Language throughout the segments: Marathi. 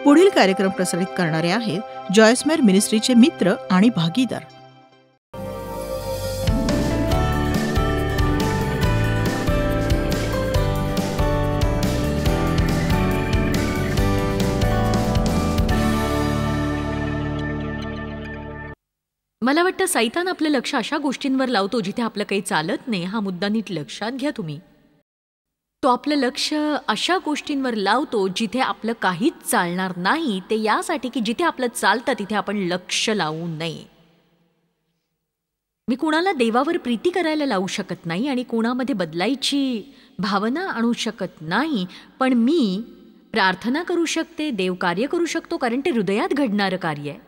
पुढील कार्यक्रम प्रसारित करणारे आहेत जॉयसमेर मिनिस्ट्रीचे मित्र आणि भागीदार. मला वाटतं सैतान आपलं लक्ष अशा गोष्टींवर लावतो जिथे आपलं काही चालत नाही. हा मुद्दा नीट लक्षात घ्या तुम्ही. तो आपलं लक्ष अशा गोष्टींवर लावतो जिथे आपलं काहीच चालणार नाही. ते यासाठी की जिथे आपलं चालतं तिथे आपण लक्ष लावू नये. मी कुणाला देवावर प्रीती करायला लावू शकत नाही आणि कोणामध्ये बदलायची भावना आणू शकत नाही, पण मी प्रार्थना करू शकते, देवकार्य करू शकतो, कारण ते हृदयात घडणारं कार्य आहे.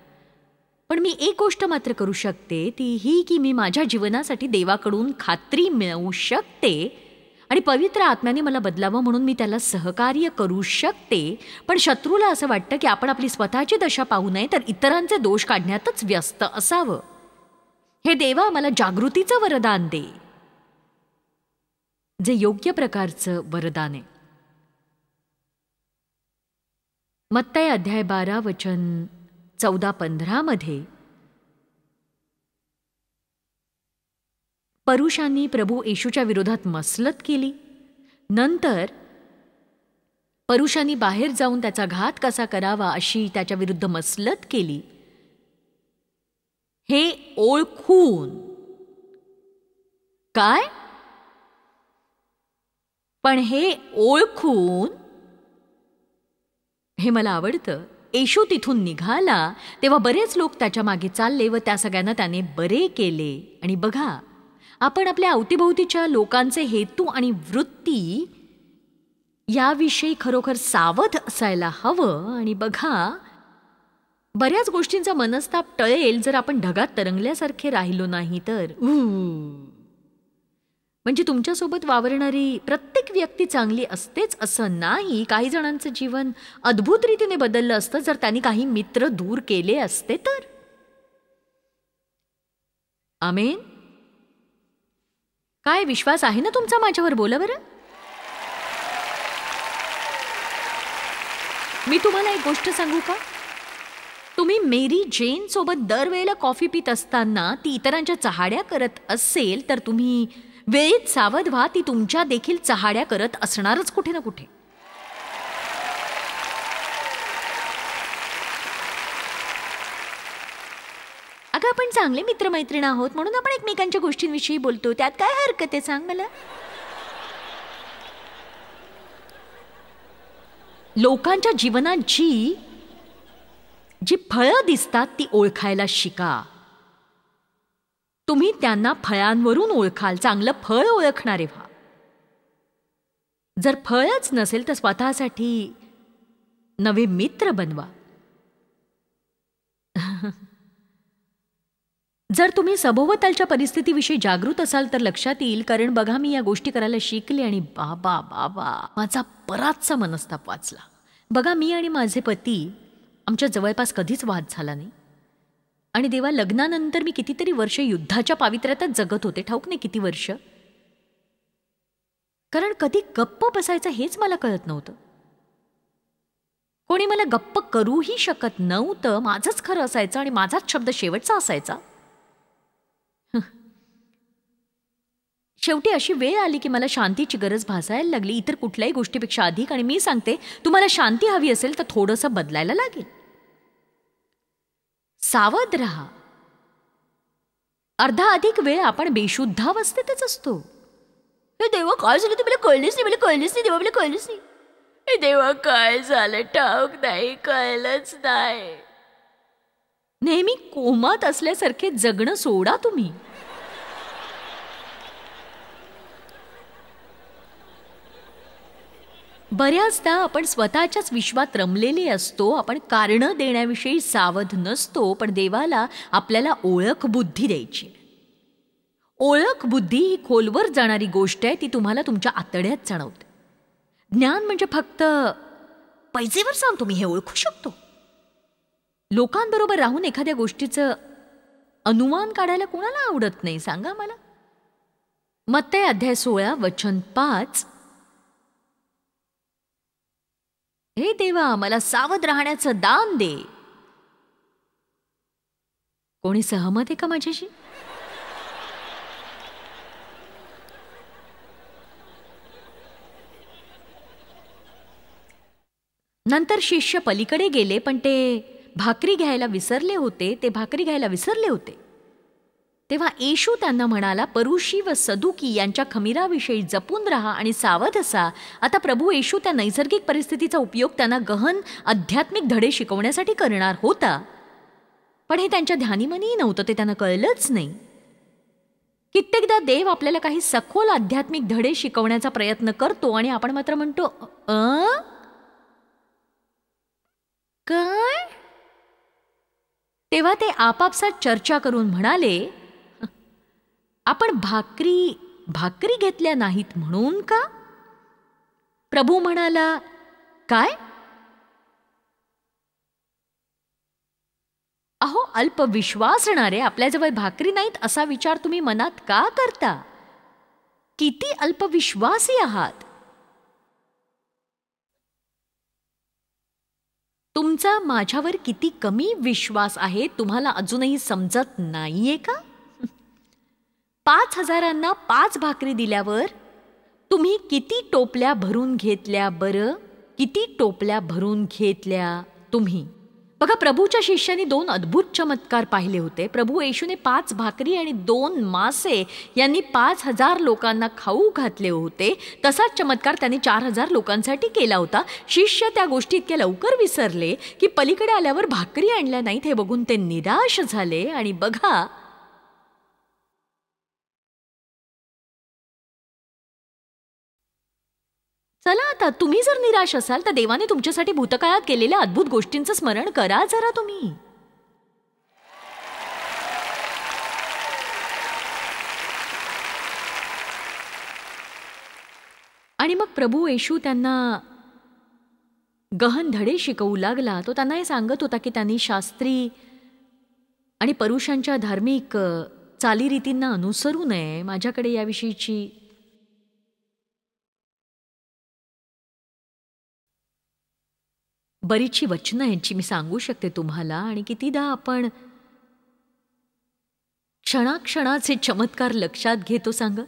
पण मी एक गोष्ट मात्र करू शकते, ती ही की मी माझ्या जीवनासाठी देवाकडून खात्री मिळवू शकते आणि पवित्र आत्म्याने मला बदलावं म्हणून मी त्याला सहकार्य करू शकते. पण शत्रूला असं वाटतं की आपण आपली स्वतःची दशा पाहू नये तर इतरांचे दोष काढण्यातच व्यस्त असावं. हे देवा मला जागृतीचं वरदान दे, जे योग्य प्रकारचं वरदान आहे. मत्तई अध्याय 12 वचन 14-15 मध्ये परुषांनी प्रभू येशूच्या विरोधात मसलत केली. नंतर परुषांनी बाहेर जाऊन त्याचा घात कसा करावा अशी त्याच्या विरुद्ध मसलत केली. हे ओळखून काय? पण हे ओळखून, हे मला आवडतं, येशू तिथून निघाला तेव्हा बरेच लोक त्याच्या मागे चालले व त्या सगळ्यांना त्याने बरे केले. आणि बघा, आपण आपल्या अवतीभोवतीच्या लोकांचे हेतू आणि वृत्ती याविषयी खरोखर सावध असायला हवं. आणि बघा, बऱ्याच गोष्टींचा मनस्ताप टळेल जर आपण ढगात तरंगल्यासारखे राहिलो नाही तर. म्हणजे तुमच्यासोबत वावरणारी प्रत्येक व्यक्ती चांगली असतेच असं नाही. काही जणांचं जीवन अद्भुत रीतीने बदललं असतं जर त्यांनी काही मित्र दूर केले असते तर. आमेन. काय विश्वास आहे ना तुमचा माझ्यावर? बोला बरं. मी तुम्हाला एक गोष्ट सांगू का? तुम्ही मेरी जेन सोबत दरवेळेला कॉफी पित असताना ती इतरांच्या चहाड्या करत असेल तर तुम्ही वेळेत सावध व्हा. ती तुमच्या देखील चहाड्या करत असणारच कुठे ना कुठे. अगं, आपण चांगले मित्रमैत्रीण आहोत म्हणून आपण एकमेकांच्या गोष्टींविषयी बोलतो, त्यात काय हरकत आहे सांग मला? लोकांच्या जीवनात जी फळं दिसतात ती ओळखायला शिका. तुम्ही त्यांना फळांवरून ओळखाल. चांगलं फळ ओळखणारे व्हा. जर फळच नसेल तर स्वतःसाठी नवे मित्र बनवा. जर तुम्ही सभोवतालच्या परिस्थितीविषयी जागृत असाल तर लक्षात येईल, कारण बघा, मी या गोष्टी करायला शिकले आणि बाबा बाबा माझा बराचसा मनस्ताप वाचला. बघा, मी आणि माझे पती आमच्या जवळपास कधीच वाद झाला नाही. आणि देवा, लग्नानंतर मी कितीतरी वर्ष युद्धाच्या पावित्र्यातच जगत होते. ठाऊक नाही किती वर्ष. कारण कधी गप्प बसायचं हेच मला कळत नव्हतं. कोणी मला गप्प करूही शकत नव्हतं. माझंच खरं असायचं आणि माझाच शब्द शेवटचा असायचा. शेवटी अशी वेळ आली की मला शांतीची गरज भासायला लागली, इतर कुठल्याही गोष्टीपेक्षा अधिक. आणि मी सांगते, तुम्हाला शांती हवी असेल तर थोडंसं बदलायला लागेल. सावध रहा. अर्धा अधिक वेळ आपण बेशुद्धावस्थेतच असतो. हे देवा, काय झालं ते मला कळलेच नाही, मला कळलेच नाही देवा, मला कळलेच नाही. हे देवा, काय झालं ठाऊक नाही, कळलंच नाही. नेहमी कोमात असल्यासारखे जगणं सोडा तुम्ही. बऱ्याचदा आपण स्वतःच्याच विश्वात रमलेले असतो. आपण कारणं देण्याविषयी सावध नसतो. पण देवाला आपल्याला ओळख बुद्धी द्यायची. ओळख बुद्धी ही खोलवर जाणारी गोष्ट आहे. ती तुम्हाला तुमच्या आतड्यात जाणवते. ज्ञान म्हणजे फक्त पैसेवर सांगतो मी हे ओळखू शकतो. लोकांबरोबर राहून एखाद्या गोष्टीचं अनुमान काढायला कोणाला आवडत नाही सांगा मला? मत्तई अध्याय 16 वचन 5. हे देवा, मला सावध राहण्याचं दान दे. कोणी सहमत आहे का माझ्याशी? नंतर शिष्य पलीकडे गेले, पण ते भाकरी घ्यायला विसरले होते. तेव्हा येशू त्यांना म्हणाला, परुषी व सदुकी यांच्या खमीराविषयी जपून राहा आणि सावध असा. आता प्रभू येशू त्या नैसर्गिक परिस्थितीचा उपयोग त्यांना गहन आध्यात्मिक धडे शिकवण्यासाठी करणार होता, पण हे त्यांच्या ध्यानीमनीही नव्हतं. ते त्यांना कळलंच नाही. कित्येकदा देव आपल्याला काही सखोल आध्यात्मिक धडे शिकवण्याचा प्रयत्न करतो आणि आपण मात्र म्हणतो, काय? तेव्हा ते आपापसात चर्चा करून म्हणाले, आपण भाकरी घेतल्या नाहीत म्हणून का? प्रभू म्हणाला, काय? अहो अल्पविश्वासणारे, आपल्याजवळ भाकरी नाहीत असा विचार तुम्ही मनात का करता? किती अल्पविश्वासी आहात. तुमचा माझ्यावर किती कमी विश्वास आहे तुम्हाला अजूनही समजत नाहीये का? 5,000 5 भाकरी दिल्यावर तुम्ही किती टोपल्या भरून घेतल्या बरं? किती टोपल्या भरून घेतल्या तुम्ही? बघा, प्रभूच्या शिष्यांनी 2 अद्भुत चमत्कार पाहिले होते. प्रभू येशूने 5 भाकरी आणि 2 मासे यांनी 5,000 लोकांना खाऊ घातले होते. तसाच चमत्कार त्यांनी 4,000 लोकांसाठी केला होता. शिष्य त्या गोष्टी इतक्या लवकर विसरले की पलीकडे आल्यावर भाकरी आणल्या नाहीत हे बघून ते निराश झाले. आणि बघा, चला आता, तुम्ही जर निराश असाल तर देवाने तुमच्यासाठी भूतकाळात केलेल्या अद्भुत गोष्टींचं स्मरण करा जरा तुम्ही. आणि मग प्रभू येशू त्यांना गहन धडे शिकवू लागला. तो त्यांना हे सांगत होता की त्यांनी शास्त्री आणि परुषांच्या धार्मिक चालीरीतींना अनुसरू नये. माझ्याकडे याविषयीची बरीचशी वचनं यांची मी सांगू शकते तुम्हाला. आणि कितीदा आपण क्षणाक्षणाचे चमत्कार लक्षात घेतो सांग.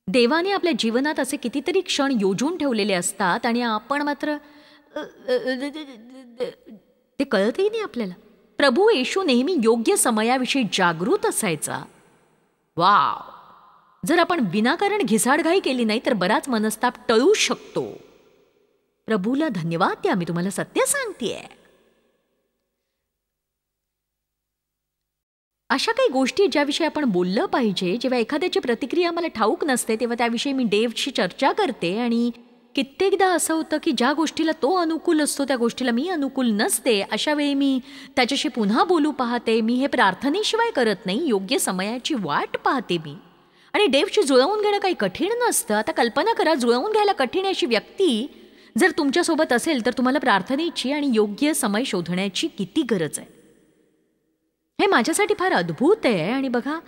देवाने आपल्या जीवनात असे कितीतरी क्षण योजून ठेवलेले असतात आणि आपण मात्र ते कळतही नाही आपल्याला. प्रभू येशू नेहमी योग्य समयाविषयी जागृत असायचा. वाव, जर आपण विनाकारण घिसाडघाई केली नाही तर बराच मनस्ताप टळू शकतो. प्रभूला धन्यवाद द्या, मी तुम्हाला सत्य सांगतेय. अशा काही गोष्टी ज्याविषयी आपण बोललं पाहिजे. जेव्हा एखाद्याची प्रतिक्रिया मला ठाऊक नसते तेव्हा त्याविषयी मी डेव्हशी चर्चा करते. आणि कित्येकदा असं होतं की ज्या गोष्टीला तो अनुकूल असतो त्या गोष्टीला मी अनुकूल नसते. अशा वेळी मी त्याच्याशी पुन्हा बोलू पाहते. मी हे प्रार्थनेशिवाय करत नाही, योग्य समयाची वाट पाहते मी. आणि डेव्हशी जुळवून घेणं काही कठीण नसतं. आता कल्पना करा, जुळवून घ्यायला कठीण अशी व्यक्ती जर तुमच्यासोबत असेल तर तुम्हाला प्रार्थनेची आणि योग्य समय शोधण्याची किती गरज आहे. हे माझ्यासाठी फार अद्भुत आहे. आणि बघा,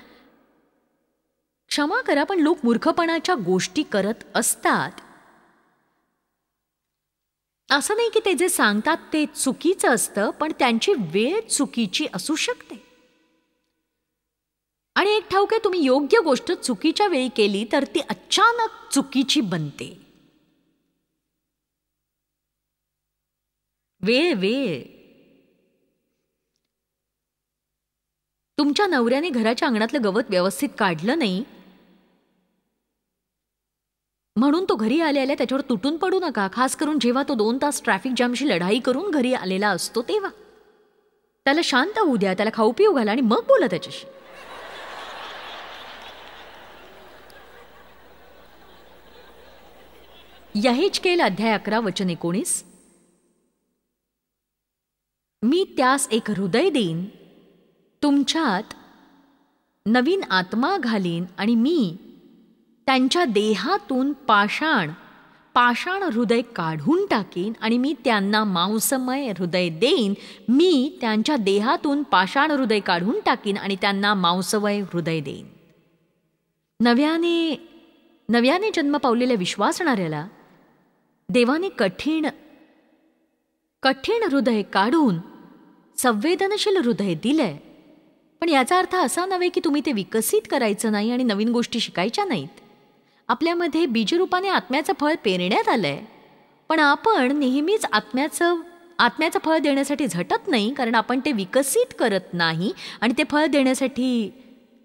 क्षमा करा पण लोक मूर्खपणाच्या गोष्टी करत असतात. असं नाही की ते जे सांगतात ते चुकीचं असतं, पण त्यांची वेळ चुकीची असू शकते. आणि एक ठाऊक आहे, तुम्ही योग्य गोष्ट चुकीच्या वेळी केली तर ती अचानक चुकीची बनते. वेळ तुमच्या नवऱ्याने घराच्या अंगणातलं गवत व्यवस्थित काढलं नाही म्हणून तो घरी आल्या त्याच्यावर तुटून पडू नका. खास करून जेव्हा तो 2 तास ट्रॅफिक जामशी लढाई करून घरी आलेला असतो तेव्हा. त्याला शांत होऊ द्या, त्याला खाऊ पिऊ घाला आणि मग बोला त्याच्याशी. यहेजकेल अध्याय 11 वचन 19. मी त्यास एक हृदय देईन, तुमच्यात नवीन आत्मा घालीन आणि मी त्यांच्या देहातून पाषाण हृदय काढून टाकीन आणि मी त्यांना मांसमय हृदय देईन. मी त्यांच्या देहातून पाषाण हृदय काढून टाकीन आणि त्यांना मांसमय हृदय देईन. नव्याने जन्म पावलेल्या विश्वासणाऱ्याला देवाने कठीण हृदय काढून संवेदनशील हृदय दिलंय. पण याचा अर्थ असा नव्हे की तुम्ही ते विकसित करायचं नाही आणि नवीन गोष्टी शिकायच्या नाहीत. आपल्यामध्ये बीजरूपाने आत्म्याचं फळ पेरण्यात आलंय, पण आपण नेहमीच आत्म्याचं फळ देण्यासाठी झटत नाही, कारण आपण ते विकसित करत नाही आणि ते फळ देण्यासाठी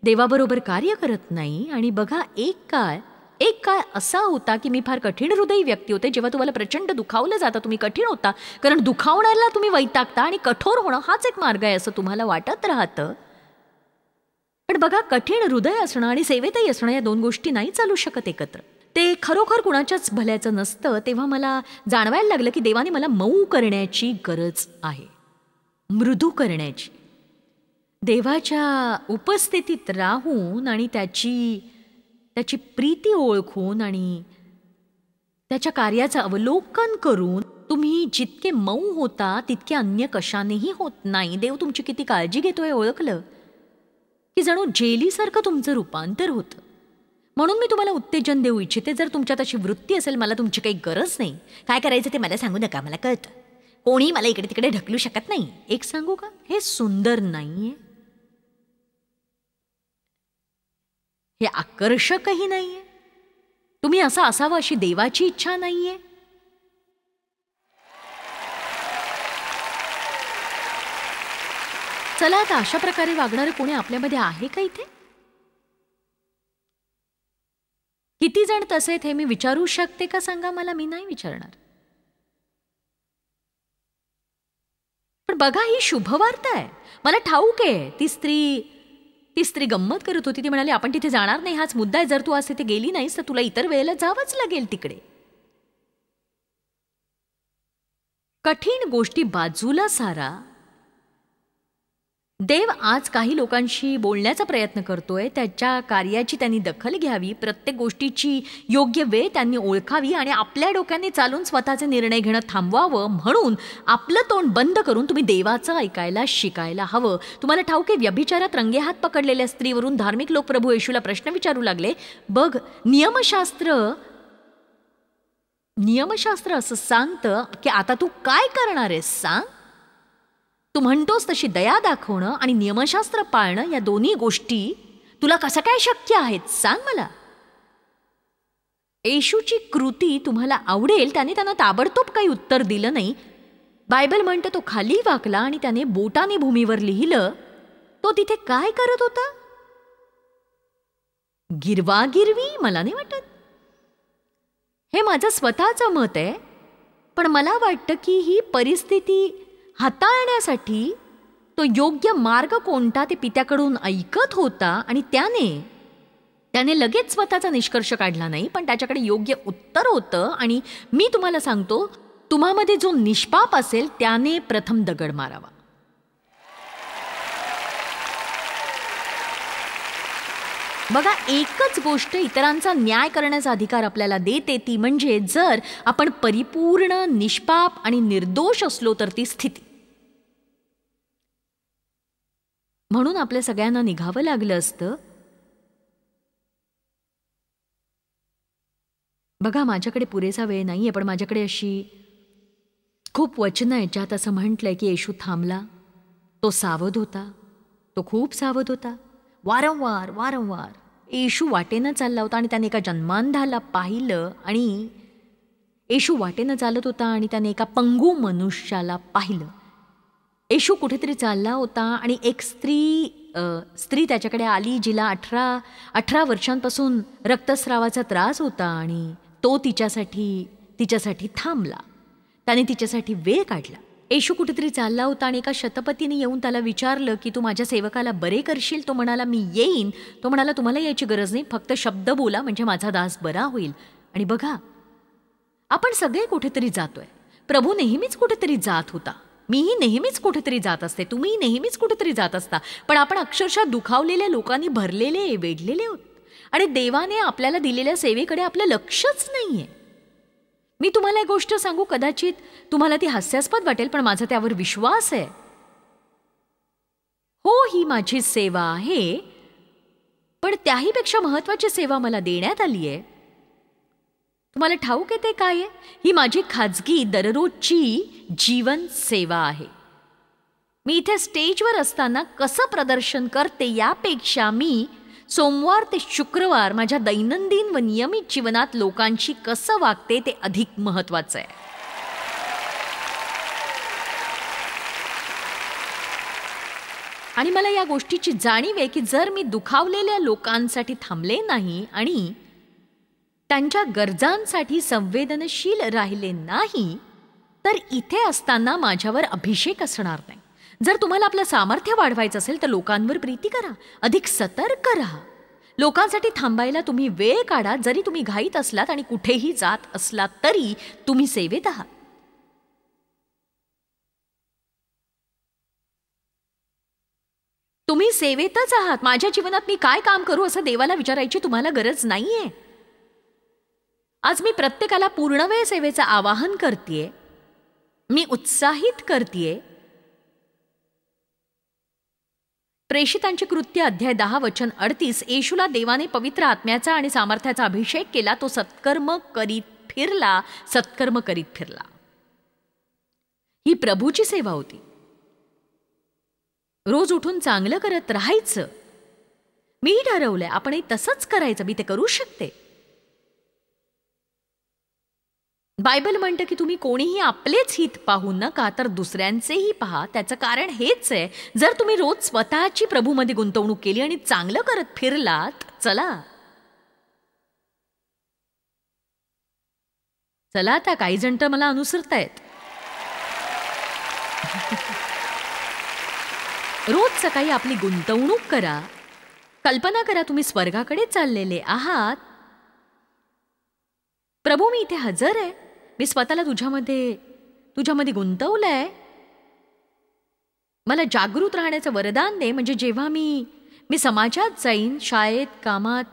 देवाबरोबर कार्य करत नाही. आणि बघा, एक काळ असा होता की मी फार कठीण हृदयी व्यक्ती होते. जेव्हा तुम्हाला प्रचंड दुखावलं जातं, तुम्ही कठीण होता, कारण दुखावण्याला तुम्ही वैतागता आणि कठोर होणं हाच एक मार्ग आहे असं तुम्हाला वाटत राहतं. पण बघा, कठीण हृदय असणं आणि सेवेतही असणं या दोन गोष्टी नाही चालू शकत एकत्र. ते खरोखर कुणाच्याच भल्याचं नसतं. तेव्हा मला जाणवायला लागलं की देवाने मला मऊ करण्याची गरज आहे, मृदू करण्याची. देवाच्या उपस्थितीत राहून आणि त्याची प्रीती ओळखून आणि त्याच्या कार्याचं अवलोकन करून तुम्ही जितके मऊ होता तितके अन्य कशानेही होत नाही. देव तुमची किती काळजी घेतोय ओळखलं की जणू जेलीसारखं तुमचं रूपांतर होतं. म्हणून मी तुम्हाला उत्तेजन देऊ इच्छिते. जर तुमच्यात अशी वृत्ती असेल, मला तुमची काही गरज नाही, काय करायचं ते मला सांगू नका, मला कळतं, कोणी मला इकडे तिकडे ढकलू शकत नाही. एक सांगू का, हे सुंदर नाहीये, हे आकर्षकही नाहीये. तुम्ही असं असावं अशी देवाची इच्छा नाहीये. चला आता, अशा प्रकारे वागणारे कोणी आपल्यामध्ये आहे का इथे? किती जण तसे आहेत हे मी विचारू शकते का सांगा मला? मी नाही विचारणार. पण बघा, ही शुभवार्ता आहे. मला ठाऊक आहे ती स्त्री गंमत करत होती. ती म्हणाली, आपण तिथे जाणार नाही, हाच मुद्दा आहे. जर तू आज तिथे गेली नाहीस तर तुला इतर वेळेला जावंच लागेल तिकडे. कठीण गोष्टी बाजूला सारा. देव आज काही लोकांशी बोलण्याचा प्रयत्न करतोय. त्याच्या कार्याची त्यांनी दखल घ्यावी, प्रत्येक गोष्टीची योग्य वेळ त्यांनी ओळखावी आणि आपल्या डोक्याने चालून स्वतःचे निर्णय घेणं थांबवावं. म्हणून आपलं तोंड बंद करून तुम्ही देवाचं ऐकायला शिकायला हवं. तुम्हाला ठाऊक आहे, व्यभिचारात रंगेहात पकडलेल्या स्त्रीवरून धार्मिक लोक प्रभू येशूला प्रश्न विचारू लागले. बघ, नियमशास्त्र असं सांगतं की आता तू काय करणार आहेस सांग. तू म्हणतोस तशी दया दाखवणं आणि नियमशास्त्र पाळणं या दोन्ही गोष्टी तुला कसं काय शक्य आहेत सांग मला. येशूची कृती तुम्हाला आवडेल. त्याने त्यांना ताबडतोब काही उत्तर दिलं नाही. बायबल म्हणते तो खाली वाकला आणि त्याने बोटाने भूमीवर लिहिलं. तो तिथे काय करत होता? गिरवागिरवी? मला नाही वाटत. हे माझं स्वतःचं मत आहे, पण मला वाटतं की ही परिस्थिती हाताळण्यासाठी तो योग्य मार्ग कोणता ते पित्याकडून ऐकत होता आणि त्याने लगेच स्वतःचा निष्कर्ष काढला नाही, पण त्याच्याकडे योग्य उत्तर होतं. आणि मी तुम्हाला सांगतो, तुम्हामध्ये जो निष्पाप असेल त्याने प्रथम दगड मारावा. बघा, एकच गोष्ट इतरांचा न्याय करण्याचा अधिकार आपल्याला देते, ती म्हणजे जर आपण परिपूर्ण निष्पाप आणि निर्दोष असलो तर ती स्थिती. म्हणून आपल्या सगळ्यांना निघावं लागलं असतं. बघा, माझ्याकडे पुरेसा वेळ नाहीये, पण माझ्याकडे अशी खूप वचनं आहेत ज्यात असं म्हटलंय की येशू थांबला, तो सावध होता, तो खूप सावध होता. वारंवार येशू वाटेनं चालला होता आणि त्याने एका जन्मांधाला पाहिलं. आणि येशू वाटेनं चालत होता आणि त्याने एका पंगू मनुष्याला पाहिलं. येशू कुठेतरी चालला होता आणि एक स्त्री त्याच्याकडे आली, जिला 18 वर्षांपासून रक्तस्रावाचा त्रास होता आणि तो तिच्यासाठी थांबला. त्याने तिच्यासाठी वेळ काढला. येशू कुठेतरी चालला होता आणि एका शतपतीने येऊन त्याला विचारलं की तू माझ्या सेवकाला बरे करशील? तो म्हणाला, मी येईन. तो म्हणाला, तुम्हाला याची गरज नाही, फक्त शब्द बोला म्हणजे माझा दास बरा होईल. आणि बघा, आपण सगळे कुठेतरी जातोय. प्रभू नेहमीच कुठेतरी जात होता, मीही नेहमीच कुठेतरी जात असते, तुम्ही नेहमीच कुठेतरी जात असता. पण आपण अक्षरशः दुखावलेल्या लोकांनी भरलेले, वेढलेले आहोत आणि देवाने आपल्याला दिलेल्या सेवेकडे आपलं लक्षच नाहीये. मी तुम्हाला एक गोष्ट सांगू, कदाचित तुम्हाला ती हास्यास्पद वाटेल, पण माझा त्यावर विश्वास आहे. हो, ही माझी सेवा आहे, पण त्याहीपेक्षा महत्वाची सेवा मला देण्यात आली आहे. तुम्हाला ठाऊक आहे ते काय आहे? ही माझी खाजगी दररोजची जीवन सेवा आहे. मी इथे स्टेजवर असताना कसं प्रदर्शन करते यापेक्षा मी सोमवार ते शुक्रवार माझ्या दैनंदिन व नियमित जीवनात लोकांशी कसं वागते ते अधिक महत्वाचं आहे. आणि मला या गोष्टीची जाणीव आहे की जर मी दुखावलेल्या लोकांसाठी थांबले नाही आणि त्यांच्या गरजांसाठी संवेदनशील राहिले नाही तर इथे असताना माझ्यावर अभिषेक असणार नाही. जर तुम्हाला आपलं सामर्थ्य वाढवायचं असेल तर लोकांवर प्रीती करा, अधिक सतर्क राहा. लोकांसाठी थांबायला तुम्ही वेळ काढा. जरी तुम्ही घाईत असलात आणि कुठेही जात असलात तरी तुम्ही सेवेत आहात. तुम्ही सेवेतच आहात. माझ्या जीवनात मी काय काम करू असं देवाला विचारायची तुम्हाला गरज नाहीये. आज मी प्रत्येकाला पूर्णवेळ सेवेचं आवाहन करतेय. मी उत्साहित करतेय. प्रेषितांची कृत्य अध्याय 10 वचन 38. येशूला देवाने पवित्र आत्म्याचा आणि सामर्थ्याचा अभिषेक केला. तो सत्कर्म करीत फिरला. ही प्रभूची सेवा होती. रोज उठून चांगलं करत राहायचं. मी ठरवलंय आपणही तसंच करायचं. मी ते करू शकते. बायबल म्हणतं की तुम्ही कोणीही आपलेच हित पाहू नका तर दुसऱ्यांचेही पहा. त्याचं कारण हेच आहे, जर तुम्ही रोज स्वतःची प्रभूमध्ये गुंतवणूक केली आणि चांगलं करत फिरलात, चला आता काही जण तर मला अनुसरतायत. रोज सकाळी आपली गुंतवणूक करा. कल्पना करा तुम्ही स्वर्गाकडे चाललेले आहात. प्रभू मी इथे हजर आहे. मी स्वतःला तुझ्यामध्ये गुंतवलंय. मला जागृत राहण्याचं वरदान दे. म्हणजे जेव्हा मी समाजात जाईन, शाळेत, कामात,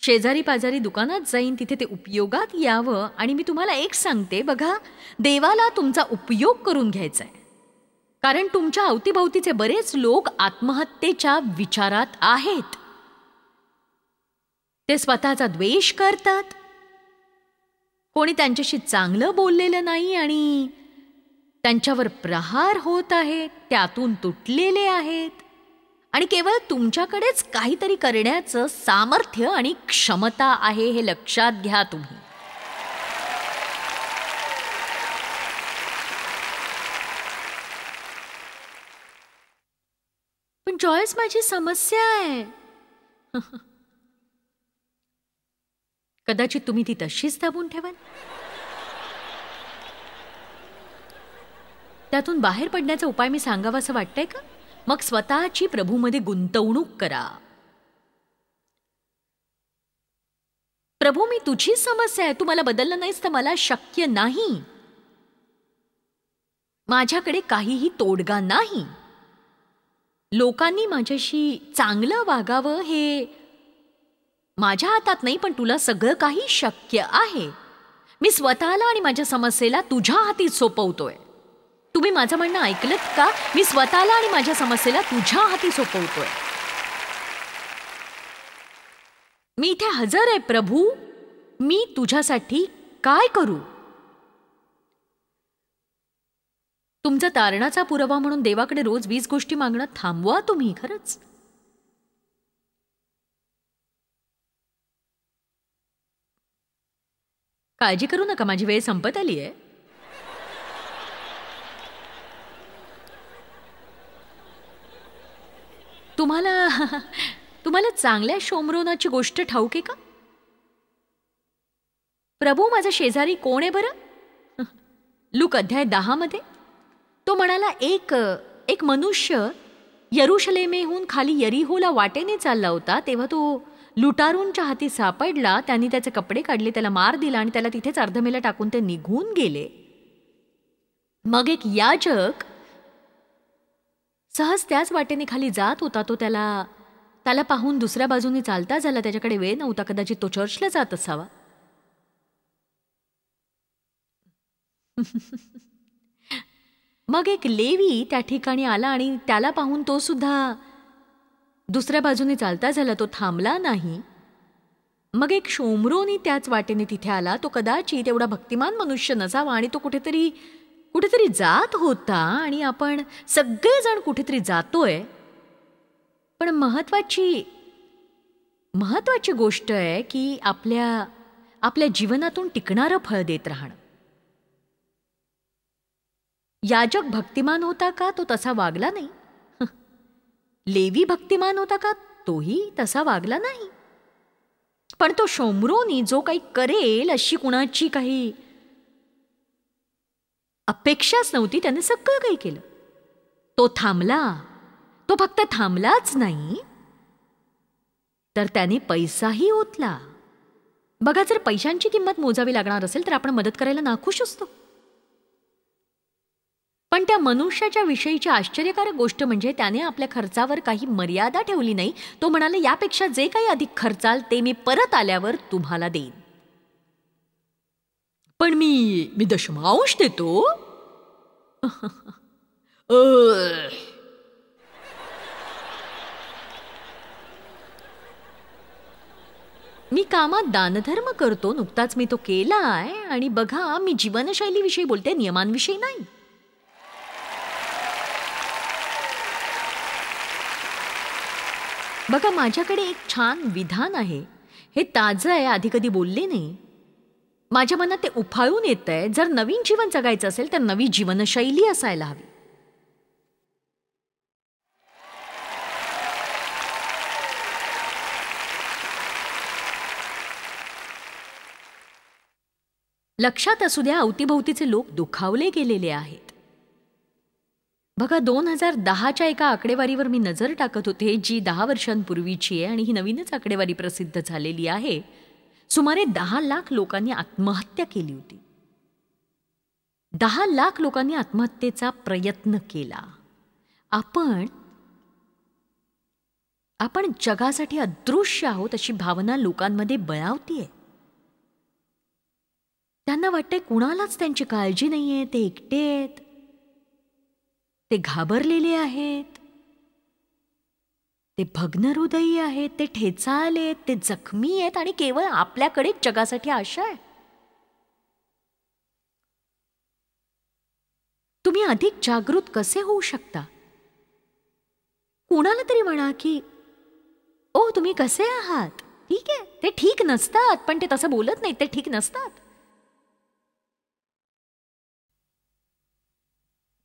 शेजारी पाजारी दुकानात जाईन, तिथे ते उपयोगात यावं. आणि मी तुम्हाला एक सांगते बघा, देवाला तुमचा उपयोग करून घ्यायचा आहे. कारण तुमच्या अवतीभोवतीचे बरेच लोक आत्महत्येच्या विचारात आहेत. ते स्वतःचा द्वेष करतात. कोणी त्यांच्याशी चांगलं बोललेलं नाही आणि त्यांच्यावर प्रहार होत आहेत. त्यातून तुटलेले आहेत आणि केवळ तुमच्याकडेच काहीतरी करण्याचं सामर्थ्य आणि क्षमता आहे हे लक्षात घ्या तुम्ही. पण जॉयस माझी समस्या आहे. कदाचित तुम्ही ती तशीच दाबून ठेवाल. त्यातून बाहेर पडण्याचा उपाय मी सांगावा असं वाटतंय का? मग स्वतःची प्रभूमध्ये गुंतवणूक करा. प्रभू मी तुझी समस्या आहे. तू मला बदललं नाहीस तर मला शक्य नाही. माझ्याकडे काहीही तोडगा नाही. लोकांनी माझ्याशी चांगलं वागावं हे माझ्या हातात नाही, पण तुला सगळं काही शक्य आहे. मी स्वतःला आणि माझ्या समस्येला तुझ्या हाती सोपवतोय. तुम्ही माझं म्हणणं ऐकलत का? मी स्वतःला आणि माझ्या समस्येला तुझ्या हाती सोपवतोय. मी इथे हजर आहे प्रभू. मी तुझ्यासाठी काय करू? तुमचा तारणाचा पुरावा म्हणून देवाकडे रोज 20 गोष्टी मागणं थांबवा तुम्ही. खरंच काळजी करू नका, माझी वेळ संपत आली आहे. तुम्हाला चांगल्या शोमरोनाची गोष्ट ठाऊक आहे का? प्रभू माझा शेजारी कोण आहे बरं? लूक अध्याय 10 मध्ये तो म्हणाला, एक मनुष्य यरुशलेमेहून खाली यरीहोला वाटेने चालला होता. तेव्हा तो लुटारूंच्या हाती सापडला. त्यांनी त्याचे कपडे काढले, त्याला मार दिला आणि त्याला तिथेच अर्धमेला टाकून ते निघून गेले. मग एक याजक सहज त्याच वाटेने खाली जात होता. तो त्याला पाहून दुसऱ्या बाजूने चालता झाला. त्याच्याकडे वेळ नव्हता. कदाचित तो चर्चला जात असावा. मग एक लेवी त्या ठिकाणी आला आणि त्याला पाहून तो सुद्धा दुसऱ्या बाजूने चालता झाला. तो थांबला नाही. मग एक शोमरोनी त्याच वाटेने तिथे आला. तो कदाचित एवढा भक्तिमान मनुष्य नसावा आणि तो कुठेतरी जात होता आणि आपण सगळेजण कुठेतरी जातोय. पण महत्वाची गोष्ट आहे की आपल्या जीवनातून टिकणारं फळ देत राहणं. याजक भक्तिमान होता का? तो तसा वागला नाही. लेवी भक्तिमान होता का? तोही तसा वागला नाही. पण तो शोमरोनी जो काही करेल अशी कुणाची काही अपेक्षाच नव्हती, त्याने सगळं काही केलं. तो थांबला. तो फक्त थांबलाच नाही तर त्याने पैसाही ओतला. बघा, जर पैशांची किंमत मोजावी लागणार असेल तर आपण मदत करायला नाखुश असतो. पण त्या मनुष्याच्या विषयीची आश्चर्यकारक गोष्ट म्हणजे त्याने आपल्या खर्चावर काही मर्यादा ठेवली नाही. तो म्हणाला, यापेक्षा जे काही अधिक खर्चाल ते मी परत आल्यावर तुम्हाला देईन. पण मी दशमांश देतो. मी कामात दानधर्म करतो, नुकताच मी तो केलाय. आणि बघा, मी जीवनशैलीविषयी बोलते, नियमांविषयी नाही. बघा, माझ्याकडे एक छान विधान आहे. हे ताजं आहे, आधी कधी बोलले नाही. माझ्या मनात ते उफाळून येत आहे. जर नवीन जीवन जगायचं असेल तर नवी जीवनशैली असायला हवी. लक्षात असू द्या, अवतीभोवतीचे लोक दुखावले गेलेले आहेत. बघा, 2010च्या एका आकडेवारीवर मी नजर टाकत होते, जी 10 वर्षांपूर्वीची आहे आणि ही नवीनच आकडेवारी प्रसिद्ध झालेली आहे. सुमारे 10 लाख लोकांनी आत्महत्या केली होती. 10 लाख लोकांनी आत्महत्येचा प्रयत्न केला. आपण जगासाठी अदृश्य आहोत अशी भावना लोकांमध्ये बळावतीये. त्यांना वाटतंय कुणालाच त्यांची काळजी नाहीये, ते एकटे आहेत, ते घाबरलेले आहेत, ते भग्न हृदयी आहेत, ते ठेचाळलेत, ते जखमी आहेत आणि केवळ आपल्याकडेच जगासाठी आशा आहे. तुम्ही अधिक जागृत कसे होऊ शकता? कुणाला तरी म्हणा की, ओ तुम्ही कसे आहात? ठीक आहे. ते ठीक नसतात, पण ते तसं बोलत नाहीत, ते ठीक नसतात.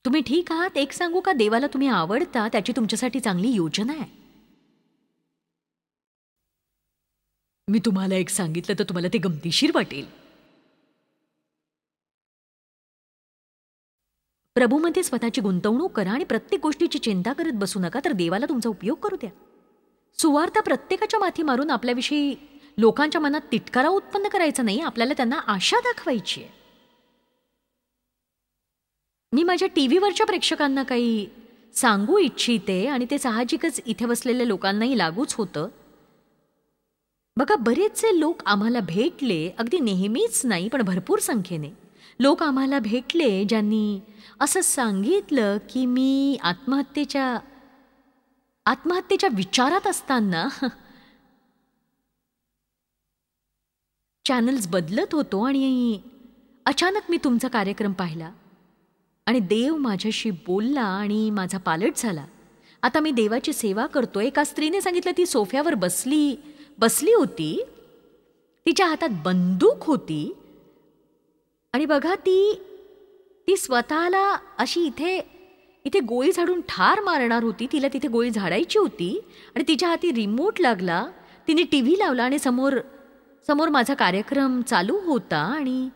तुम्ही ठीक आहात? एक सांगू का, देवाला तुम्ही आवडता, त्याची तुमच्यासाठी चांगली योजना आहे. मी तुम्हाला एक सांगितलं तर तुम्हाला ते गमतीशीर वाटेल. प्रभूमध्ये स्वतःची गुंतवणूक करा आणि प्रत्येक गोष्टीची चिंता करत बसू नका, तर देवाला तुमचा उपयोग करू द्या. सुवार्ता प्रत्येकाच्या माथी मारून आपल्याविषयी लोकांच्या मनात तिटकारा उत्पन्न करायचा नाही, आपल्याला त्यांना आशा दाखवायची आहे. मी माझ्या टीव्हीवरच्या प्रेक्षकांना काही सांगू इच्छिते आणि ते साहजिकच इथे बसलेल्या लोकांनाही लागूच होतं. बघा, बरेचसे लोक आम्हाला भेटले, अगदी नेहमीच नाही पण भरपूर संख्येने लोक आम्हाला भेटले ज्यांनी असं सांगितलं की मी आत्महत्येच्या विचारात असताना चॅनल्स बदलत होतो आणि अचानक मी तुमचा कार्यक्रम पाहिला आणि देव माझ्याशी बोलला आणि माझा पालट झाला. आता मी देवाची सेवा करतोय. एका स्त्रीने सांगितलं, ती सोफ्यावर बसली होती, तिच्या हातात बंदूक होती आणि बघा, ती स्वतःला अशी इथे गोळी झाडून ठार मारणार होती. तिला तिथे गोळी झाडायची होती आणि तिच्या हाती रिमोट लागला. तिने टीव्ही लावला आणि समोर माझा कार्यक्रम चालू होता आणि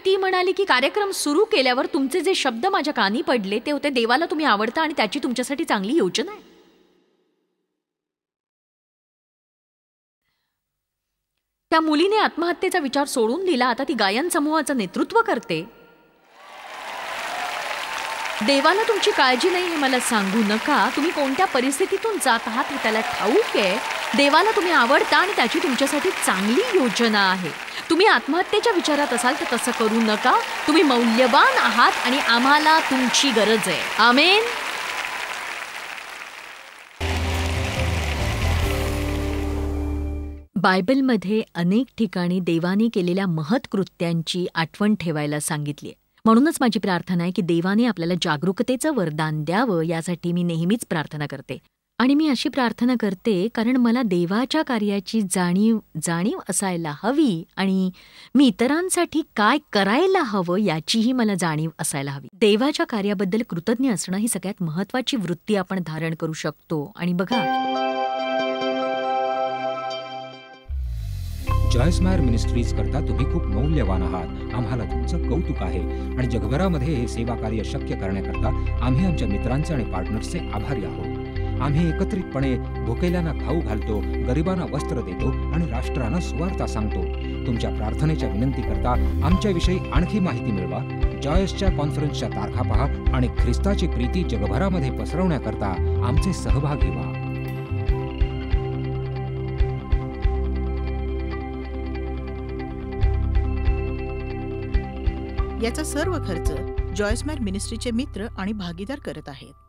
ती म्हणाली की कार्यक्रम सुरू केल्यावर तुमचे जे शब्द माझ्या कानी पडले ते होते, देवाला तुम्ही आवडता आणि त्याची तुमच्यासाठी चांगली योजना आहे. त्या मुलीने आत्महत्येचा विचार सोडून दिला. आता ती गायन समूहाचं नेतृत्व करते. देवाला तुमची काळजी नाही हे मला सांगू नका. तुम्ही कोणत्या परिस्थितीतून जात आहात हे त्याला ठाऊक आहे. देवाला तुम्ही आवडता आणि त्याची तुमच्यासाठी चांगली योजना आहे. तुम्ही आत्महत्येच्या विचारात असाल तर तसं करू नका. तुम्ही मौल्यवान आहात आणि आम्हाला तुमची गरज आहे. आमेन. बायबलमध्ये अनेक ठिकाणी देवाने केलेल्या महत् कृत्यांची आठवण ठेवायला सांगितली आहे. म्हणूनच माझी प्रार्थना आहे की देवाने आपल्याला जागरूकतेचं वरदान द्यावं, यासाठी मी नेहमीच प्रार्थना करते. आणि मी अशी प्रार्थना करते कारण मला देवाच्या कार्याची जाणीव असायला हवी आणि मी इतरांसाठी काय करायला हवं याचीही मला जाणीव असायला हवी. देवाच्या कार्याबद्दल कृतज्ञ असणं ही सगळ्यात महत्वाची वृत्ती आपण धारण करू शकतो. आणि बघा, जॉयस मायर मिनिस्ट्रीज करता तुम्ही खूप मौल्यवान आहात. आम्हाला तुमचं कौतुक आहे आणि जगभरामध्ये हे सेवा कार्य शक्य करण्याकरता आम्ही आमच्या मित्रांचे आणि पार्टनर्सचे आभारी आहोत. आम्ही एकत्रितपणे भुकेल्यांना खाऊ घालतो, गरिबांना वस्त्र देतो आणि राष्ट्रांना सुवार्ता सांगतो. तुमच्या प्रार्थनेच्या विनंती करता आमच्याविषयी आणखी माहिती मिळवा. जॉयसच्या कॉन्फरन्सच्या तारखा पहा आणि ख्रिस्ताची प्रीती जगभरामध्ये पसरवण्याकरता आमचे सहभागी व्हा. याचा सर्व खर्च जॉयस मायर मिनिस्ट्रीचे मित्र आणि भागीदार करत आहेत.